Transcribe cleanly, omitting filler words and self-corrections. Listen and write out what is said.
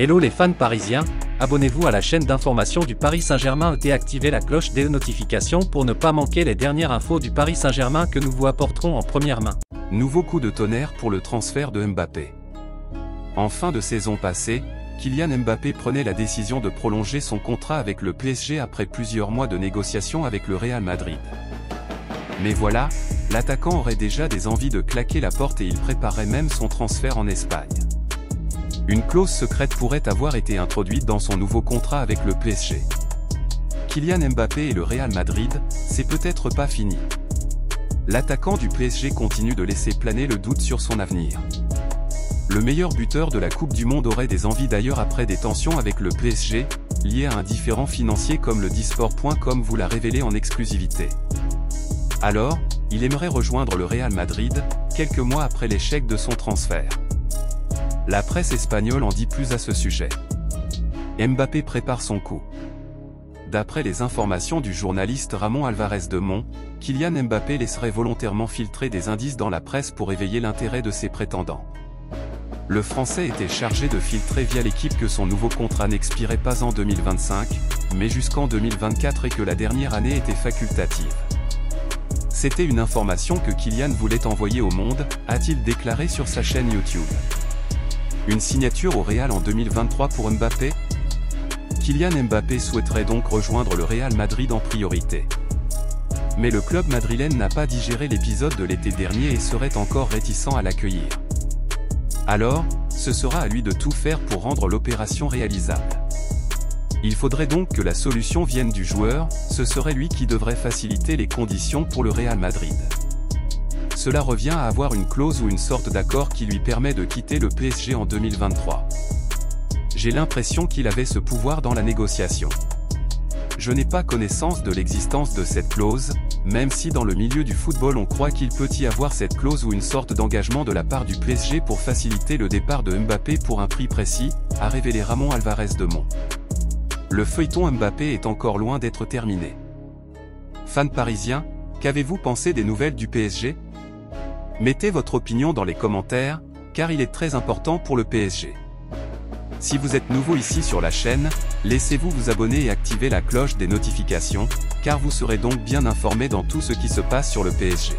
Hello les fans parisiens, abonnez-vous à la chaîne d'information du Paris Saint-Germain et activez la cloche des notifications pour ne pas manquer les dernières infos du Paris Saint-Germain que nous vous apporterons en première main. Nouveau coup de tonnerre pour le transfert de Mbappé. En fin de saison passée, Kylian Mbappé prenait la décision de prolonger son contrat avec le PSG après plusieurs mois de négociations avec le Real Madrid. Mais voilà, l'attaquant aurait déjà des envies de claquer la porte et il préparait même son transfert en Espagne. Une clause secrète pourrait avoir été introduite dans son nouveau contrat avec le PSG. Kylian Mbappé et le Real Madrid, c'est peut-être pas fini. L'attaquant du PSG continue de laisser planer le doute sur son avenir. Le meilleur buteur de la Coupe du Monde aurait des envies d'ailleurs après des tensions avec le PSG, liées à un différend financier comme le Disport.com vous l'a révélé en exclusivité. Alors, il aimerait rejoindre le Real Madrid, quelques mois après l'échec de son transfert. La presse espagnole en dit plus à ce sujet. Mbappé prépare son coup. D'après les informations du journaliste Ramon Alvarez de Mon, Kylian Mbappé laisserait volontairement filtrer des indices dans la presse pour éveiller l'intérêt de ses prétendants. Le Français était chargé de filtrer via l'équipe que son nouveau contrat n'expirait pas en 2025, mais jusqu'en 2024 et que la dernière année était facultative. C'était une information que Kylian voulait envoyer au monde, a-t-il déclaré sur sa chaîne YouTube. Une signature au Real en 2023 pour Mbappé? Kylian Mbappé souhaiterait donc rejoindre le Real Madrid en priorité. Mais le club madrilène n'a pas digéré l'épisode de l'été dernier et serait encore réticent à l'accueillir. Alors, ce sera à lui de tout faire pour rendre l'opération réalisable. Il faudrait donc que la solution vienne du joueur, ce serait lui qui devrait faciliter les conditions pour le Real Madrid. Cela revient à avoir une clause ou une sorte d'accord qui lui permet de quitter le PSG en 2023. J'ai l'impression qu'il avait ce pouvoir dans la négociation. Je n'ai pas connaissance de l'existence de cette clause, même si dans le milieu du football on croit qu'il peut y avoir cette clause ou une sorte d'engagement de la part du PSG pour faciliter le départ de Mbappé pour un prix précis, a révélé Ramon Alvarez de Mon. Le feuilleton Mbappé est encore loin d'être terminé. Fans parisiens, qu'avez-vous pensé des nouvelles du PSG? Mettez votre opinion dans les commentaires, car il est très important pour le PSG. Si vous êtes nouveau ici sur la chaîne, laissez-vous vous abonner et activer la cloche des notifications, car vous serez donc bien informé dans tout ce qui se passe sur le PSG.